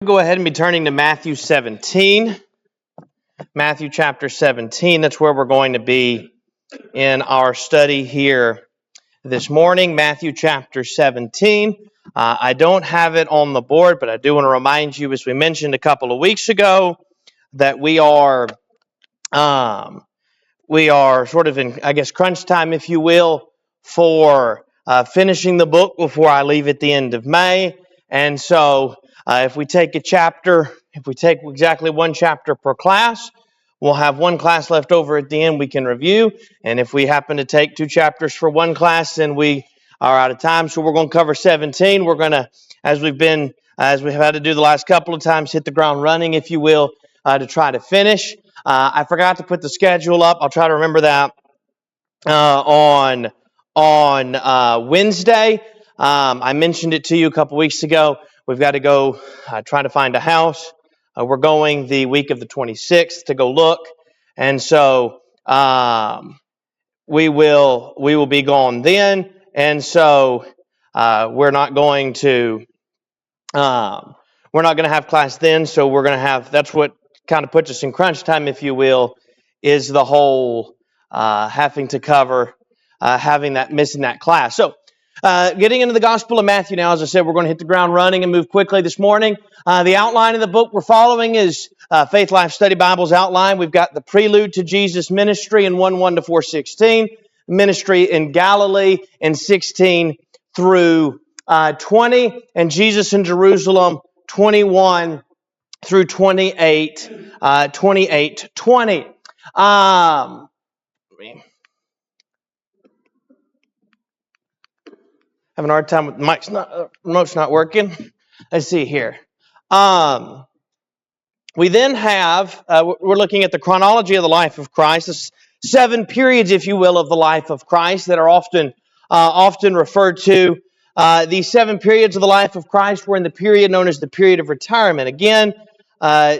Go ahead and be turning to Matthew 17. Matthew chapter 17, that's where we're going to be in our study here this morning. Matthew chapter 17. I don't have it on the board, but I do want to remind you, as we mentioned a couple of weeks ago, that we are sort of in, crunch time, if you will, for finishing the book before I leave at the end of May. And so if we take exactly one chapter per class, we'll have one class left over at the end we can review. And if we happen to take two chapters for one class, then we are out of time. So we're going to cover 17. We're going to, as we've had to do the last couple of times, hit the ground running, if you will, to try to finish. I forgot to put the schedule up. I'll try to remember that on Wednesday. I mentioned it to you a couple weeks ago. We've got to go try to find a house. We're going the week of the 26th to go look, and so we will be gone then. And so we're not going to have class then. So we're going to have. That's what kind of puts us in crunch time, if you will, is the whole having to cover missing that class. So getting into the Gospel of Matthew now, as I said, we're going to hit the ground running and move quickly this morning. The outline of the book we're following is Faith Life Study Bible's outline. We've got the prelude to Jesus' ministry in 1:1 to 4:16, ministry in Galilee in 16 through 20, and Jesus in Jerusalem 21 through 28, 20. Having a hard time with the remote's not working. Let's see here. We then have, we're looking at the chronology of the life of Christ, the 7 periods, if you will, of the life of Christ that are often referred to. These 7 periods of the life of Christ were in the period known as the period of retirement. Again,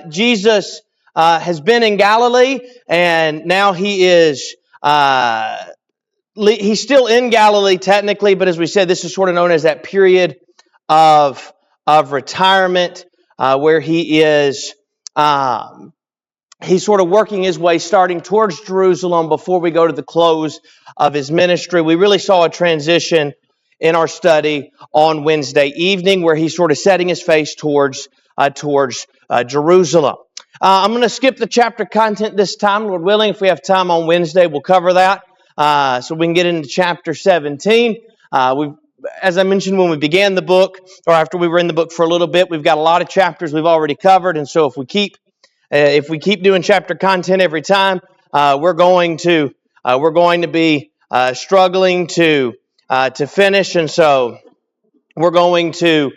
Jesus has been in Galilee, and now he's still in Galilee technically, but as we said, this is sort of known as that period of retirement, where he is he's sort of working his way, starting towards Jerusalem before we go to the close of his ministry. We really saw a transition in our study on Wednesday evening, where he's sort of setting his face towards Jerusalem. I'm going to skip the chapter content this time, Lord willing. If we have time on Wednesday, we'll cover that. So we can get into chapter 17. As I mentioned when we began the book, or after we were in the book for a little bit, we've got a lot of chapters we've already covered, and so if we keep doing chapter content every time, we're going to be struggling to finish, and so we're going to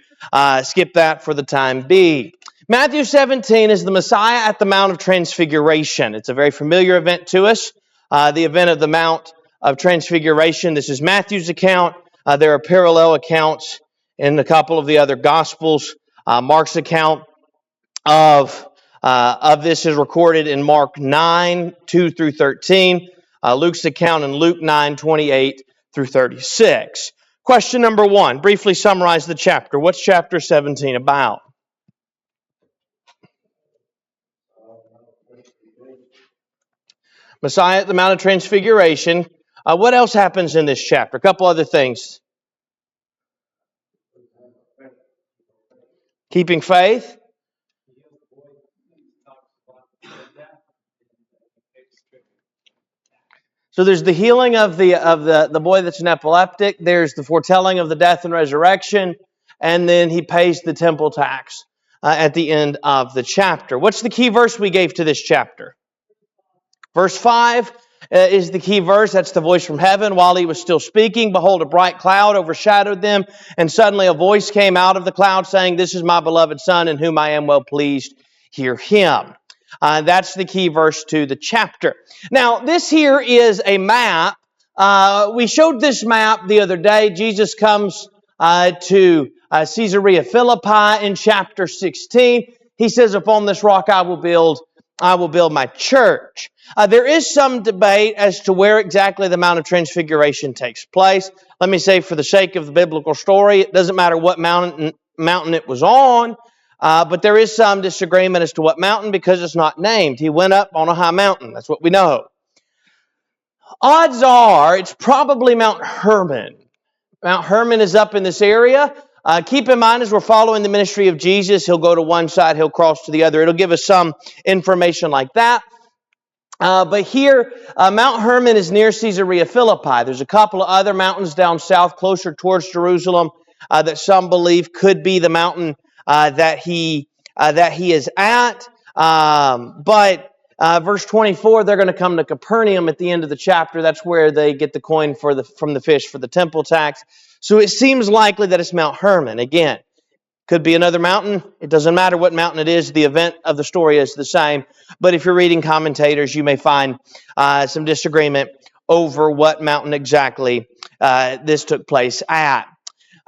skip that for the time being. Matthew 17 is the Messiah at the Mount of Transfiguration. It's a very familiar event to us. The event of the Mount of Transfiguration. This is Matthew's account. There are parallel accounts in a couple of the other Gospels. Mark's account of this is recorded in Mark 9, 2 through 13. Luke's account in Luke 9, 28 through 36. Question number 1. Briefly summarize the chapter. What's chapter 17 about? Messiah at the Mount of Transfiguration. What else happens in this chapter? A couple other things. Keeping faith. So there's the healing of the boy that's an epileptic. There's the foretelling of the death and resurrection. And then he pays the temple tax at the end of the chapter. What's the key verse we gave to this chapter? Verse 5 is the key verse. That's the voice from heaven. While he was still speaking, behold, a bright cloud overshadowed them, and suddenly a voice came out of the cloud saying, "This is my beloved Son, in whom I am well pleased. Hear him." That's the key verse to the chapter. Now, this here is a map. We showed this map the other day. Jesus comes to Caesarea Philippi in chapter 16. He says, "Upon this rock I will build my church." There is some debate as to where exactly the Mount of Transfiguration takes place. Let me say, for the sake of the biblical story, it doesn't matter what mountain it was on. But there is some disagreement as to what mountain because it's not named. He went up on a high mountain. That's what we know. Odds are it's probably Mount Hermon. Mount Hermon is up in this area. Keep in mind, as we're following the ministry of Jesus, he'll go to one side, he'll cross to the other. It'll give us some information like that. But here, Mount Hermon is near Caesarea Philippi. There's a couple of other mountains down south, closer towards Jerusalem, that some believe could be the mountain that he is at. But verse 24, they're going to come to Capernaum at the end of the chapter. That's where they get the coin from the fish for the temple tax. So it seems likely that it's Mount Hermon. Again, could be another mountain. It doesn't matter what mountain it is. The event of the story is the same. But if you're reading commentators, you may find some disagreement over what mountain exactly this took place at.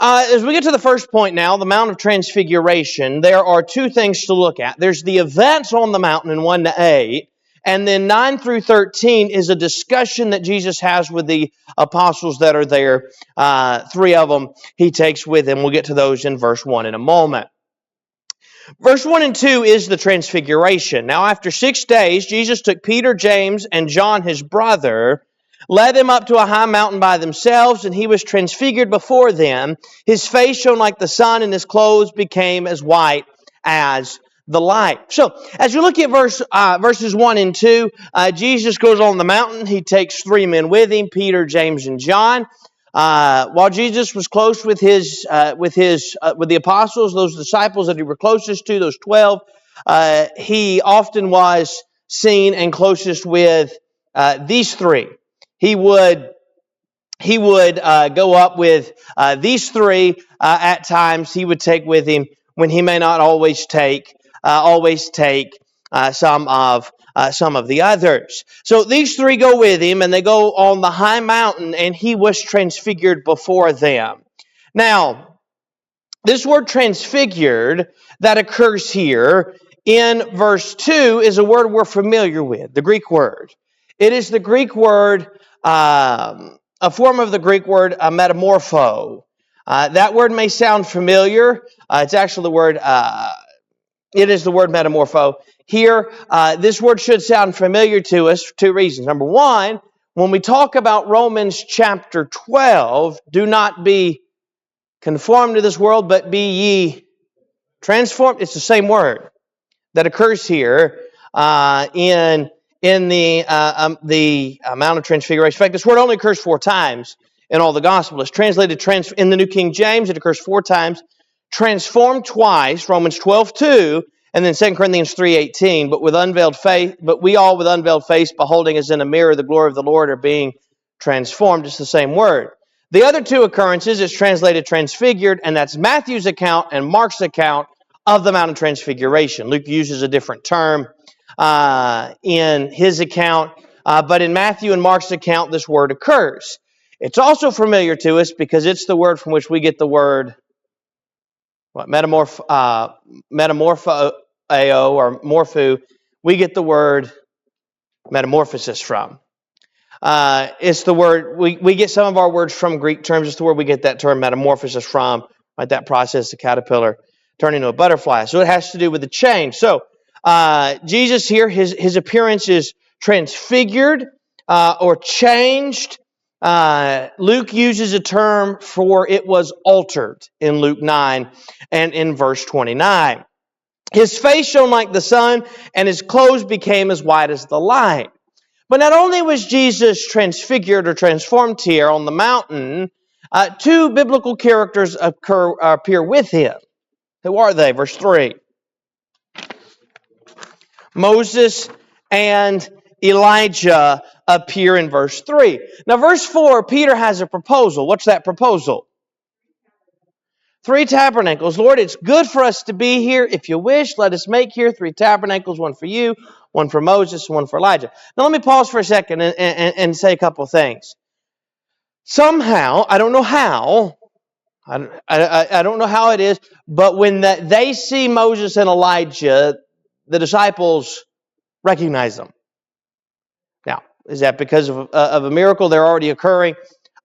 As we get to the first point now, the Mount of Transfiguration, there are two things to look at. There's the events on the mountain in 1 to 8, and then 9 through 13 is a discussion that Jesus has with the apostles that are there. 3 of them he takes with him. We'll get to those in verse 1 in a moment. Verse 1 and 2 is the Transfiguration. Now, after 6 days, Jesus took Peter, James, and John, his brother, led them up to a high mountain by themselves, and he was transfigured before them. His face shone like the sun, and his clothes became as white as the light. So, as you look at verses 1 and 2, Jesus goes on the mountain. He takes 3 men with him, Peter, James, and John. While Jesus was close with the apostles, those disciples that he were closest to, those 12, he often was seen and closest with these 3. He would go up with these 3 at times. He would take with him when he may not always take some of the others. So these 3 go with him, and they go on the high mountain, and he was transfigured before them. Now, this word transfigured that occurs here in verse 2 is a word we're familiar with, the Greek word. It is the Greek word, a form of the Greek word metamorpho. That word may sound familiar. It's actually the word, it is the word metamorpho. Here, this word should sound familiar to us for 2 reasons. Number 1, when we talk about Romans chapter 12, do not be conformed to this world, but be ye transformed. It's the same word that occurs here in the Mount of Transfiguration. In fact, this word only occurs 4 times in all the Gospels. It's translated in the New King James. It occurs 4 times. Transformed twice, Romans 12:2, and then 2 Corinthians 3:18. But we all with unveiled face, beholding as in a mirror the glory of the Lord, are being transformed. It's the same word. The other 2 occurrences is translated transfigured, and that's Matthew's account and Mark's account of the Mount of Transfiguration. Luke uses a different term in his account, but in Matthew and Mark's account, this word occurs. It's also familiar to us because it's the word from which we get the word metamorpho or morpho. We get the word metamorphosis from. It's the word, we get some of our words from Greek terms. It's the word we get that term metamorphosis from, right? That process, the caterpillar turning into a butterfly. So it has to do with the change. So Jesus here, his appearance is transfigured or changed. Luke uses a term for it was altered in Luke 9 and in verse 29. His face shone like the sun, and his clothes became as white as the light. But not only was Jesus transfigured or transformed here on the mountain, 2 biblical characters appear with him. Who are they? Verse 3. Moses and Elijah appear in verse 3. Now, verse 4, Peter has a proposal. What's that proposal? 3 tabernacles. Lord, it's good for us to be here. If you wish, let us make here 3 tabernacles, one for you, one for Moses, one for Elijah. Now, let me pause for a second and say a couple of things. Somehow, I don't know how, I don't know how it is, but when they see Moses and Elijah, the disciples recognize them. Now, is that because of a miracle they're already occurring?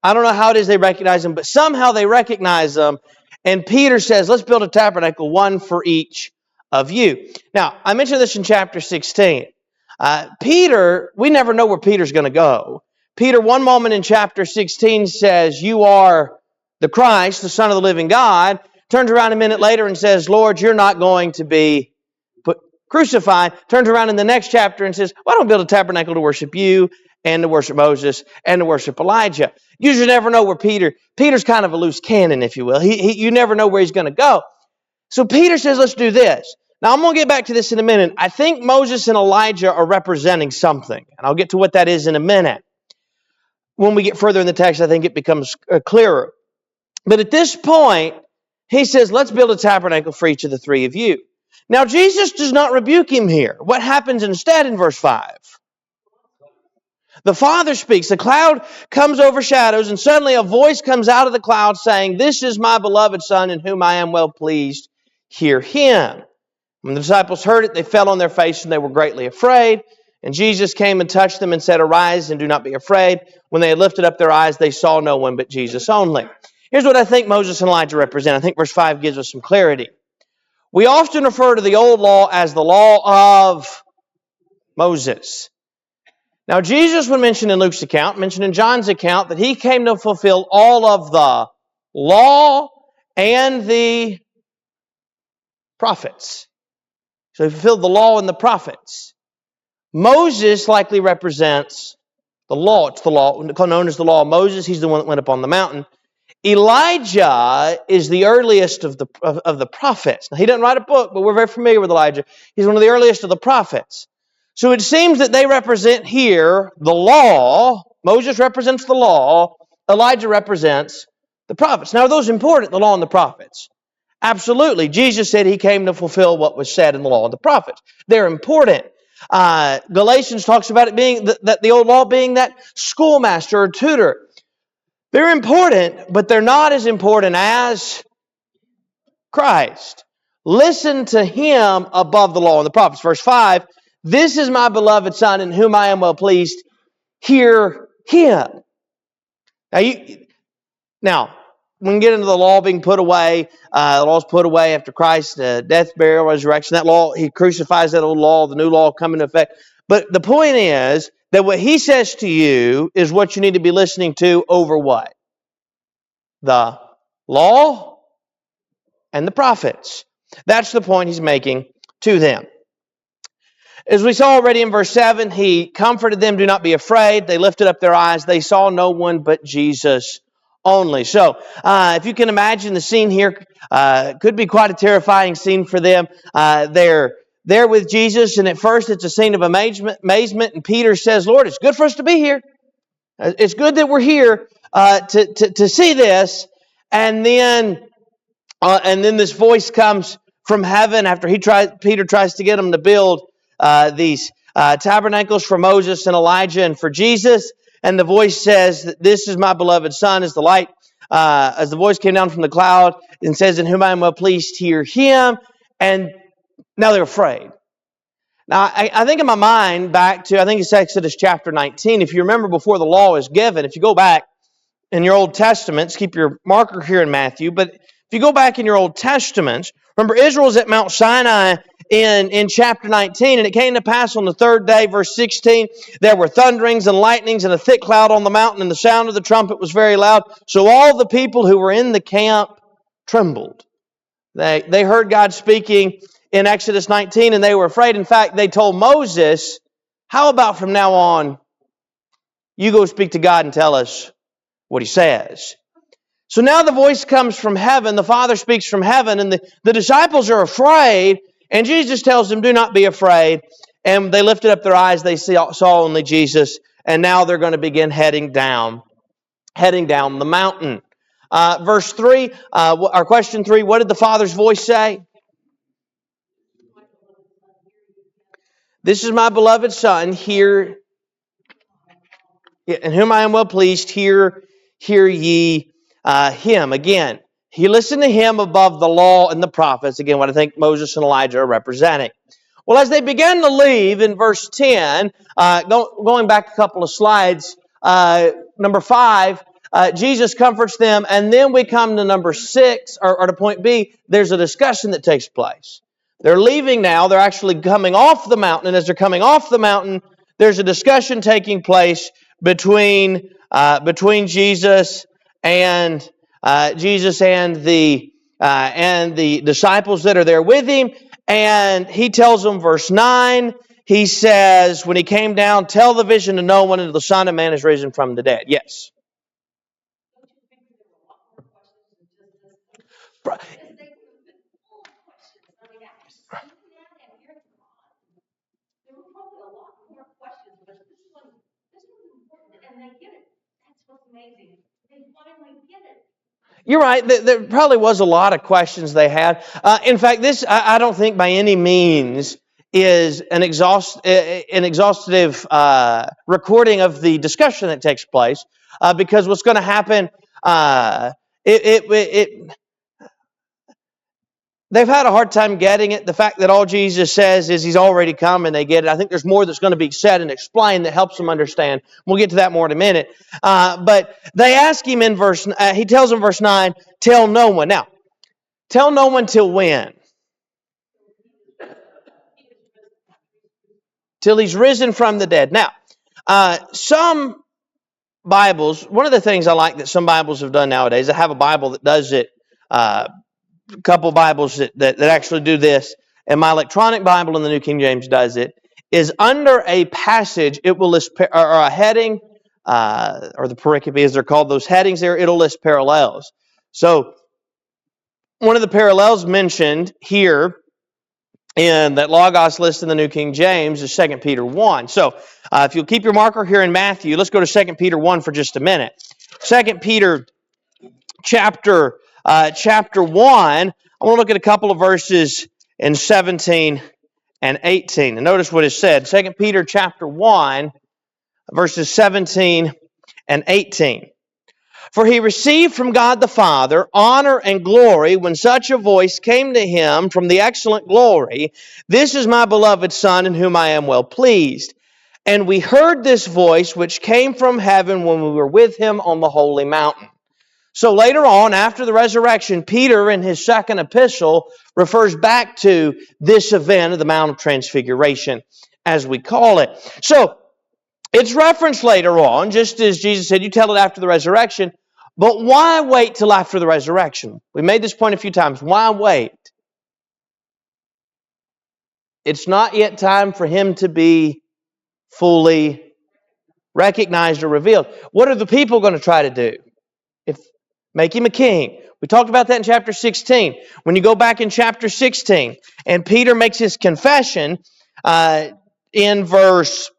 I don't know how it is they recognize them, but somehow they recognize them. And Peter says, let's build a tabernacle, one for each of you. Now, I mentioned this in chapter 16. Peter, we never know where Peter's going to go. Peter, one moment in chapter 16 says, you are the Christ, the Son of the living God. Turns around a minute later and says, Lord, you're not going to be crucified. Turns around in the next chapter and says, well, I don't build a tabernacle to worship you and to worship Moses and to worship Elijah. You just never know where Peter's kind of a loose cannon, if you will. You never know where he's going to go. So Peter says, let's do this. Now, I'm going to get back to this in a minute. I think Moses and Elijah are representing something, and I'll get to what that is in a minute. When we get further in the text, I think it becomes clearer. But at this point, he says, let's build a tabernacle for each of the three of you. Now, Jesus does not rebuke him here. What happens instead in verse 5? The Father speaks. The cloud comes overshadows, and suddenly a voice comes out of the cloud saying, this is my beloved Son in whom I am well pleased. Hear him. When the disciples heard it, they fell on their face and they were greatly afraid. And Jesus came and touched them and said, arise and do not be afraid. When they had lifted up their eyes, they saw no one but Jesus only. Here's what I think Moses and Elijah represent. I think verse 5 gives us some clarity. We often refer to the old law as the law of Moses. Now, Jesus, when mentioned in Luke's account, mentioned in John's account, that he came to fulfill all of the law and the prophets. So he fulfilled the law and the prophets. Moses likely represents the law. It's the law known as the law of Moses. He's the one that went up on the mountain. Elijah is the earliest of the prophets. Now, he doesn't write a book, but we're very familiar with Elijah. He's one of the earliest of the prophets. So it seems that they represent here the law. Moses represents the law. Elijah represents the prophets. Now, are those important, the law and the prophets? Absolutely. Jesus said he came to fulfill what was said in the law and the prophets. They're important. Galatians talks about it being that the old law being that schoolmaster or tutor. They're important, but they're not as important as Christ. Listen to him above the law and the prophets. Verse 5, this is my beloved Son in whom I am well pleased. Hear him. Now, when we get into the law being put away, the law is put away after Christ's death, burial, resurrection. That law, he crucifies that old law, the new law coming into effect. But the point is that what he says to you is what you need to be listening to over what? The law and the prophets. That's the point he's making to them. As we saw already in verse 7, he comforted them, do not be afraid. They lifted up their eyes. They saw no one but Jesus only. So, if you can imagine the scene here, could be quite a terrifying scene for them. They're there with Jesus, and at first it's a scene of amazement, and Peter says, Lord, it's good for us to be here. It's good that we're here to see this. And then this voice comes from heaven after Peter tries to get them to build these tabernacles for Moses and Elijah and for Jesus. And the voice says that this is my beloved Son, as the voice came down from the cloud and says, in whom I am well pleased, hear him. And now they're afraid. Now, I think in my mind back to, I think it's Exodus chapter 19. If you remember before the law is given, if you go back in your Old Testaments, keep your marker here in Matthew, but if you go back in your Old Testaments, remember Israel's at Mount Sinai in chapter 19, and it came to pass on the third day, verse 16, there were thunderings and lightnings and a thick cloud on the mountain, and the sound of the trumpet was very loud. So all the people who were in the camp trembled. They heard God speaking in Exodus 19, and they were afraid. In fact, they told Moses, how about from now on, you go speak to God and tell us what he says. So now the voice comes from heaven, the Father speaks from heaven, and the disciples are afraid, and Jesus tells them, do not be afraid. And they lifted up their eyes, they saw only Jesus, and now they're going to begin heading down the mountain. Verse 3, our question 3, what did the Father's voice say? This is my beloved Son, hear, in whom I am well pleased, hear ye him. Again, he listened to him above the law and the prophets. Again, what I think Moses and Elijah are representing. Well, as they began to leave in verse 10, going back a couple of slides, number 5, Jesus comforts them, and then we come to number 6, or to point B, there's a discussion that takes place. They're leaving now. They're actually coming off the mountain. And as they're coming off the mountain, there's a discussion taking place between Jesus and the disciples that are there with him. And he tells them, verse 9, he says, when he came down, tell the vision to no one until the Son of Man is risen from the dead. Yes. You're right. There probably was a lot of questions they had. In fact, this I don't think by any means is an exhaustive recording of the discussion that takes place, because what's going to happen, they've had a hard time getting it. The fact that all Jesus says is he's already come and they get it. I think there's more that's going to be said and explained that helps them understand. We'll get to that more in a minute. But they ask him in he tells them verse 9, tell no one. Now, tell no one till when? Till he's risen from the dead. Now, some Bibles, one of the things I like that some Bibles have done nowadays, I have a Bible that does it, a couple Bibles that actually do this, and my electronic Bible in the New King James does it, is under a passage, it will list, or a heading, or the pericope as they're called, those headings there, it'll list parallels. So, one of the parallels mentioned here in that Logos list in the New King James is 2 Peter 1. So, if you'll keep your marker here in Matthew, let's go to 2 Peter 1 for just a minute. 2 Peter chapter 1, I want to look at a couple of verses in 17 and 18. And notice what is said. 2 Peter chapter 1, verses 17 and 18. For he received from God the Father honor and glory when such a voice came to him from the excellent glory, this is my beloved Son in whom I am well pleased. And we heard this voice which came from heaven when we were with him on the holy mountain. So later on, after the resurrection, Peter in his second epistle refers back to this event of the Mount of Transfiguration, as we call it. So it's referenced later on, just as Jesus said, you tell it after the resurrection. But why wait till after the resurrection? We made this point a few times. Why wait? It's not yet time for him to be fully recognized or revealed. What are the people going to try to do? Make him a king. We talked about that in chapter 16. When you go back in chapter 16, and Peter makes his confession in verse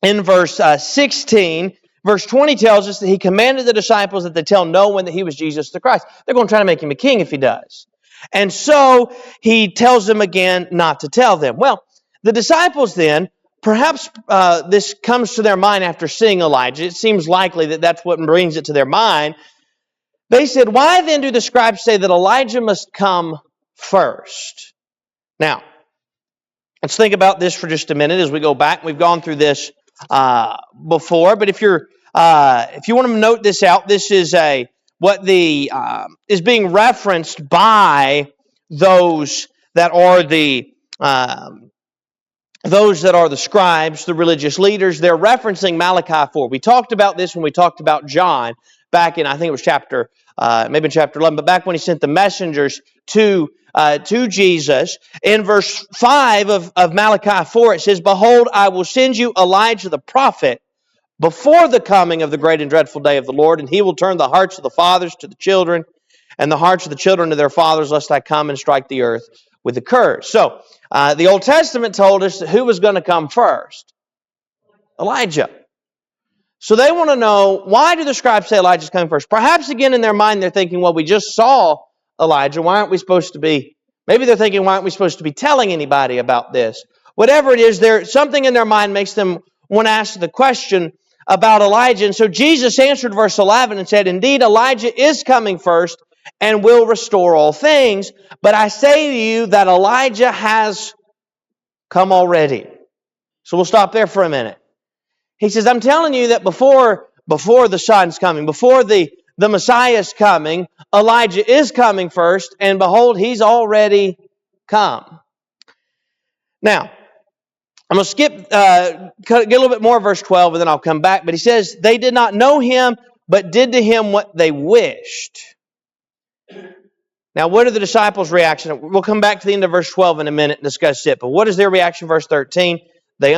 16, verse 20 tells us that he commanded the disciples that they tell no one that he was Jesus the Christ. They're going to try to make him a king if he does. And so he tells them again not to tell them. Well, the disciples then, perhaps this comes to their mind after seeing Elijah. It seems likely that that's what brings it to their mind. They said, why then do the scribes say that Elijah must come first? Now, let's think about this for just a minute as we go back. We've gone through this before, but if you want to note this out, this is is being referenced by those that are the scribes, the religious leaders. They're referencing Malachi 4. We talked about this when we talked about John back in, I think it was chapter 11, but back when he sent the messengers to Jesus. In verse 5 of Malachi 4, it says, behold, I will send you Elijah the prophet before the coming of the great and dreadful day of the Lord, and he will turn the hearts of the fathers to the children, and the hearts of the children to their fathers, lest I come and strike the earth with a curse. So, the Old Testament told us that who was going to come first? Elijah. So they want to know, why do the scribes say Elijah's coming first? Perhaps again in their mind they're thinking, well, we just saw Elijah. Why aren't we supposed to be, maybe they're thinking, why aren't we supposed to be telling anybody about this? Whatever it is, something in their mind makes them want to ask the question about Elijah. And so Jesus answered verse 11 and said, indeed, Elijah is coming first and will restore all things. But I say to you that Elijah has come already. So we'll stop there for a minute. He says, I'm telling you that before the Son's coming, before the Messiah's coming, Elijah is coming first, and behold, he's already come. Now, I'm going to skip, get a little bit more of verse 12, and then I'll come back. But he says, they did not know him, but did to him what they wished. Now, what are the disciples' reaction? We'll come back to the end of verse 12 in a minute and discuss it. But what is their reaction? Verse 13, they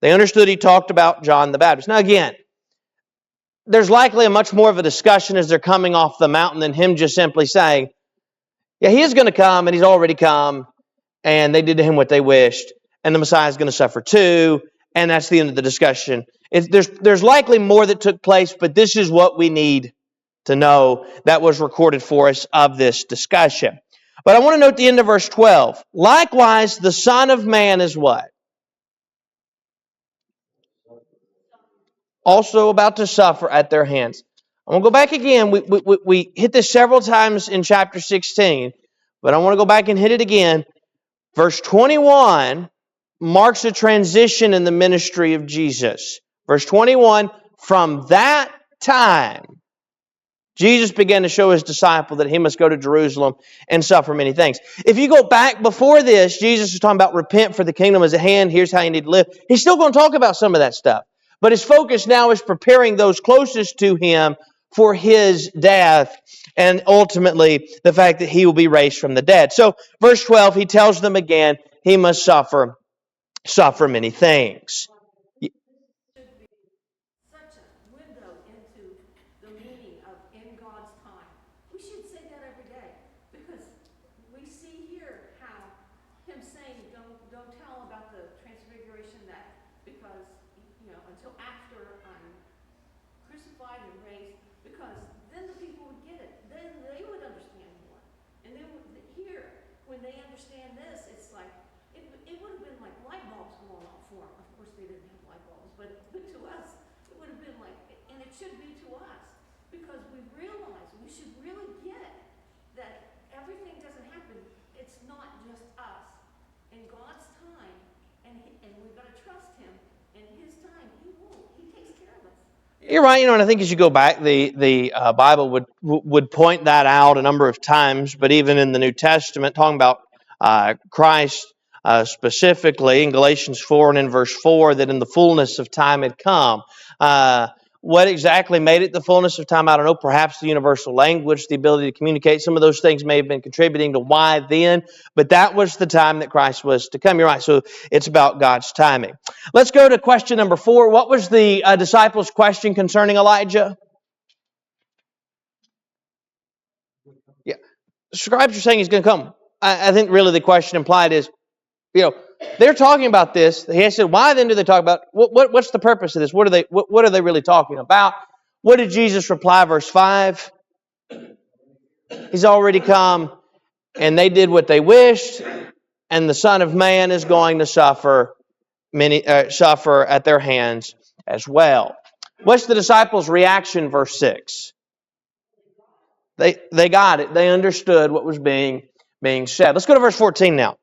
understood he talked about John the Baptist. Now, again, there's likely a much more of a discussion as they're coming off the mountain than him just simply saying, yeah, he is going to come, and he's already come, and they did to him what they wished, and the Messiah is going to suffer too, and that's the end of the discussion. There's likely more that took place, but this is what we need to know that was recorded for us of this discussion. But I want to note the end of verse 12. Likewise, the Son of Man is what? Also about to suffer at their hands. I'm going to go back again. We hit this several times in chapter 16, but I want to go back and hit it again. Verse 21 marks a transition in the ministry of Jesus. Verse 21, from that time, Jesus began to show his disciple that he must go to Jerusalem and suffer many things. If you go back before this, Jesus is talking about repent for the kingdom is at hand. Here's how you need to live. He's still going to talk about some of that stuff. But his focus now is preparing those closest to him for his death and ultimately the fact that he will be raised from the dead. So verse 12, he tells them again, he must suffer many things. You're right, and I think as you go back, the Bible would point that out a number of times. But even in the New Testament, talking about Christ specifically in Galatians 4 and in verse 4, that in the fullness of time had come. What exactly made it the fullness of time? I don't know. Perhaps the universal language, the ability to communicate. Some of those things may have been contributing to why then. But that was the time that Christ was to come. You're right. So it's about God's timing. Let's go to question number 4. What was the disciples' question concerning Elijah? Yeah, scribes are saying he's going to come. I think really the question implied is, they're talking about this. He said, why then do they talk about, what's the purpose of this? What are they really talking about? What did Jesus reply? Verse 5, he's already come, and they did what they wished, and the Son of Man is going to suffer at their hands as well. What's the disciples' reaction? Verse 6. They got it. They understood what was being said. Let's go to verse 14 now.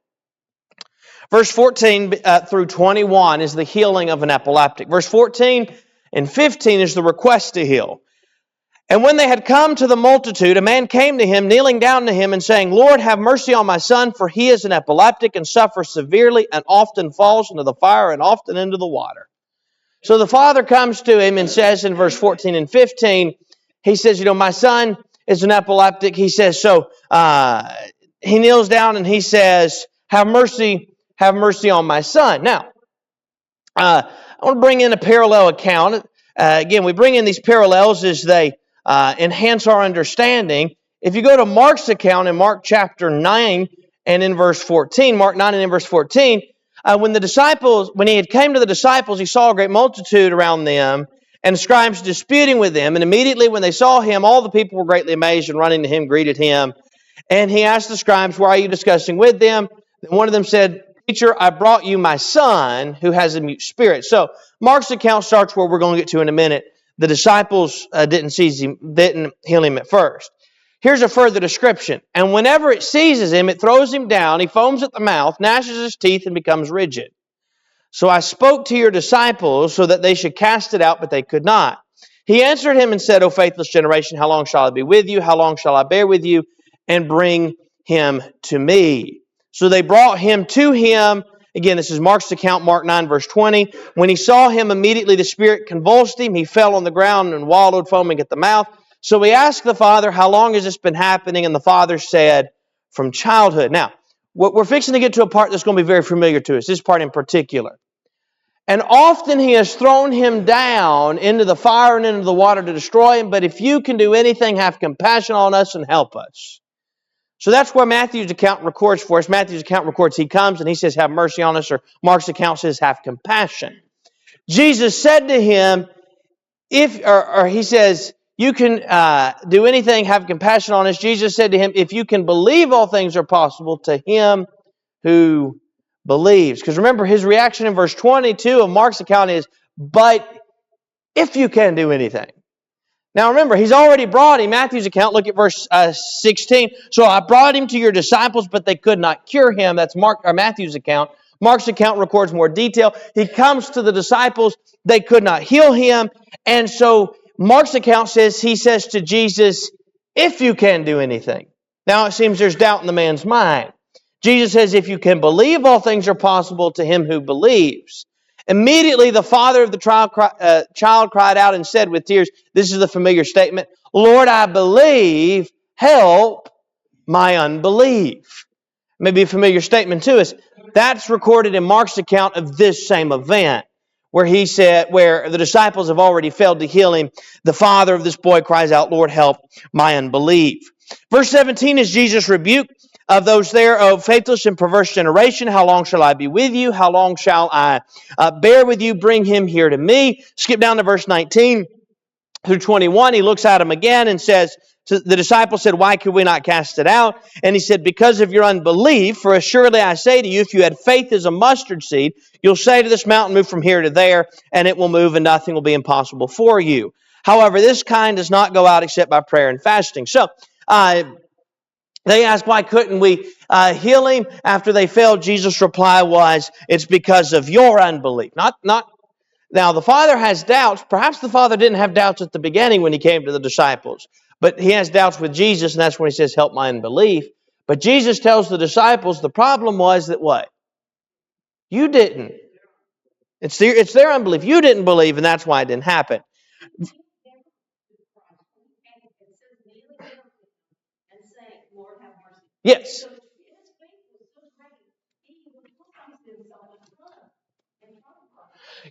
Verse 14 through 21 is the healing of an epileptic. Verse 14 and 15 is the request to heal. And when they had come to the multitude, a man came to him, kneeling down to him and saying, Lord, have mercy on my son, for he is an epileptic and suffers severely and often falls into the fire and often into the water. So the father comes to him and says in verse 14 and 15, he says, my son is an epileptic. He says, so he kneels down and he says, have mercy on my son. Now, I want to bring in a parallel account. Again, we bring in these parallels as they enhance our understanding. If you go to Mark's account in Mark chapter 9 and in verse 14, Mark 9 and in verse 14, when he had came to the disciples, he saw a great multitude around them and scribes disputing with them. And immediately when they saw him, all the people were greatly amazed and running to him, greeted him. And he asked the scribes, why are you discussing with them? And one of them said, Teacher, I brought you my son who has a mute spirit. So Mark's account starts where we're going to get to in a minute. The disciples didn't heal him at first. Here's a further description. And whenever it seizes him, it throws him down. He foams at the mouth, gnashes his teeth, and becomes rigid. So I spoke to your disciples so that they should cast it out, but they could not. He answered him and said, O faithless generation, how long shall I be with you? How long shall I bear with you? And bring him to me. So they brought him to him. Again, this is Mark's account, Mark 9, verse 20. When he saw him, immediately the spirit convulsed him. He fell on the ground and wallowed, foaming at the mouth. So he asked the father, how long has this been happening? And the father said, from childhood. Now, we're fixing to get to a part that's going to be very familiar to us, this part in particular. And often he has thrown him down into the fire and into the water to destroy him. But if you can do anything, have compassion on us and help us. So that's where Matthew's account records for us. Matthew's account records he comes and he says, have mercy on us. Or Mark's account says, have compassion. Jesus said to him, he says, you can do anything, have compassion on us. Jesus said to him, if you can believe, all things are possible to him who believes. Because remember, his reaction in verse 22 of Mark's account is, but if you can do anything. Now remember, he's already brought him. Matthew's account, look at verse 16. So I brought him to your disciples, but they could not cure him. That's Matthew's account. Mark's account records more detail. He comes to the disciples. They could not heal him. And so Mark's account says, he says to Jesus, if you can do anything. Now it seems there's doubt in the man's mind. Jesus says, if you can believe, all things are possible to him who believes. Immediately the father of the child cried out and said with tears, this is the familiar statement, Lord, I believe, help my unbelief. Maybe a familiar statement to us. That's recorded in Mark's account of this same event, where he said, where the disciples have already failed to heal him. The father of this boy cries out, Lord, help my unbelief. Verse 17 is Jesus' rebuke of those there, O faithless and perverse generation, how long shall I be with you? How long shall I bear with you? Bring him here to me. Skip down to verse 19 through 21. He looks at him again and says, the disciple said, why could we not cast it out? And he said, because of your unbelief, for assuredly I say to you, if you had faith as a mustard seed, you'll say to this mountain, move from here to there, and it will move, and nothing will be impossible for you. However, this kind does not go out except by prayer and fasting. So, they asked, why couldn't we heal him? After they failed, Jesus' reply was, it's because of your unbelief. Not. Now, the Father has doubts. Perhaps the Father didn't have doubts at the beginning when he came to the disciples. But he has doubts with Jesus, and that's when he says, help my unbelief. But Jesus tells the disciples the problem was that what? You didn't. It's their unbelief. You didn't believe, and that's why it didn't happen. Yes.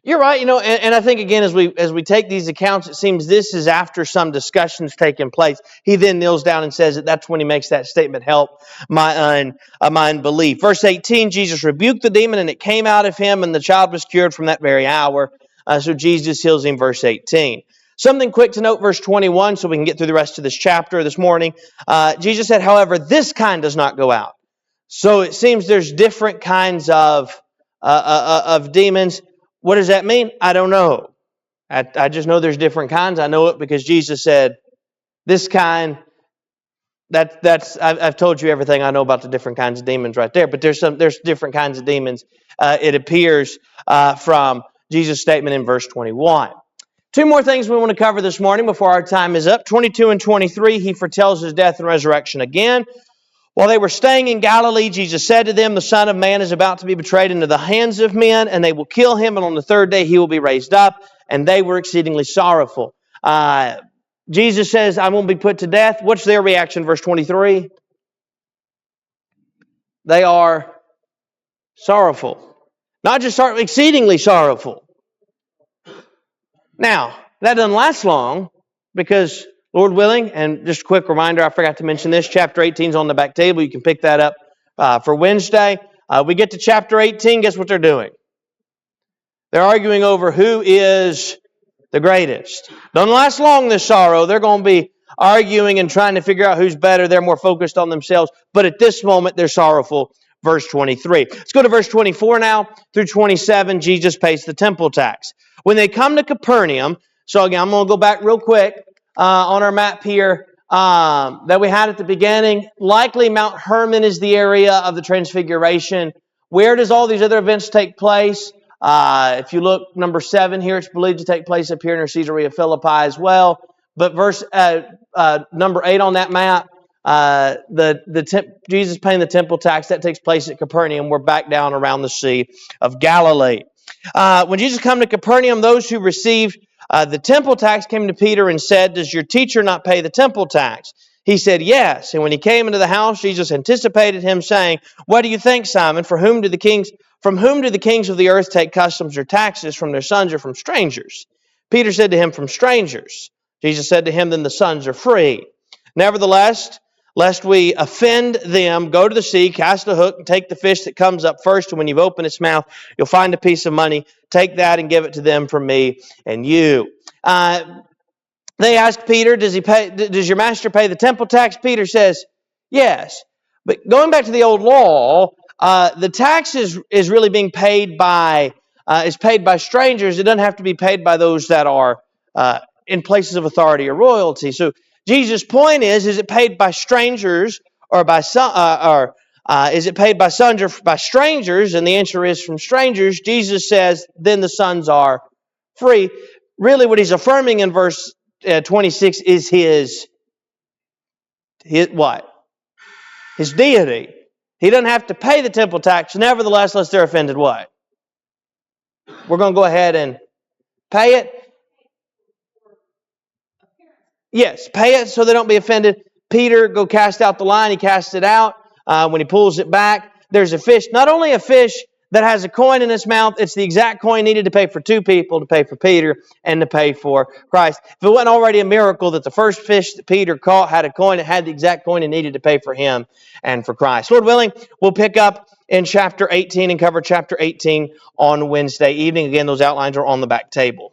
You're right, and I think again as we take these accounts, it seems this is after some discussions taking place. He then kneels down and says that's when he makes that statement, help my unbelief. Verse 18, Jesus rebuked the demon and it came out of him and the child was cured from that very hour. So Jesus heals him, verse 18. Something quick to note, verse 21, so we can get through the rest of this chapter this morning. Jesus said, however, this kind does not go out. So it seems there's different kinds of demons. What does that mean? I don't know. I just know there's different kinds. I know it because Jesus said, this kind, I've told you everything I know about the different kinds of demons right there, but there's different kinds of demons. It appears from Jesus' statement in verse 21. Two more things we want to cover this morning before our time is up. 22 and 23, he foretells his death and resurrection again. While they were staying in Galilee, Jesus said to them, the Son of Man is about to be betrayed into the hands of men, and they will kill him, and on the third day he will be raised up. And they were exceedingly sorrowful. Jesus says, I won't be put to death. What's their reaction? Verse 23. They are sorrowful. Not just exceedingly sorrowful. Now, that doesn't last long because, Lord willing, and just a quick reminder, I forgot to mention this, chapter 18 is on the back table. You can pick that up for Wednesday. We get to chapter 18, guess what they're doing? They're arguing over who is the greatest. Doesn't last long, this sorrow. They're going to be arguing and trying to figure out who's better. They're more focused on themselves. But at this moment, they're sorrowful. Verse 23. Let's go to verse 24 now through 27. Jesus pays the temple tax. When they come to Capernaum, so again, I'm going to go back real quick on our map here that we had at the beginning. Likely Mount Hermon is the area of the Transfiguration. Where does all these other events take place? If you look number 7 here, it's believed to take place up here near Caesarea Philippi as well. But verse number 8 on that map, Jesus paying the temple tax. That takes place at Capernaum. We're back down around the Sea of Galilee. When Jesus came to Capernaum, those who received the temple tax came to Peter and said, "Does your teacher not pay the temple tax?" He said, "Yes." And when he came into the house, Jesus anticipated him, saying, "What do you think, Simon? From whom do the kings of the earth take customs or taxes, from their sons or from strangers?" Peter said to him, "From strangers." Jesus said to him, "Then the sons are free. Nevertheless, lest we offend them, go to the sea, cast a hook, and take the fish that comes up first. And when you've opened its mouth, you'll find a piece of money. Take that and give it to them from me and you." They ask Peter, does your master pay the temple tax? Peter says, yes. But going back to the old law, the tax is really being paid by strangers. It doesn't have to be paid by those that are in places of authority or royalty. So Jesus' point is it paid by strangers or by is it paid by sons or by strangers? And the answer is from strangers. Jesus says, then the sons are free. Really, what he's affirming in verse 26 is his what? His deity. He doesn't have to pay the temple tax. Nevertheless, lest they're offended, what? We're going to go ahead and pay it. Yes, pay it so they don't be offended. Peter, go cast out the line. He casts it out. When he pulls it back, there's a fish. Not only a fish that has a coin in its mouth, it's the exact coin needed to pay for two people, to pay for Peter and to pay for Christ. If it wasn't already a miracle that the first fish that Peter caught had a coin, it had the exact coin it needed to pay for him and for Christ. Lord willing, we'll pick up in chapter 18 and cover chapter 18 on Wednesday evening. Again, those outlines are on the back table.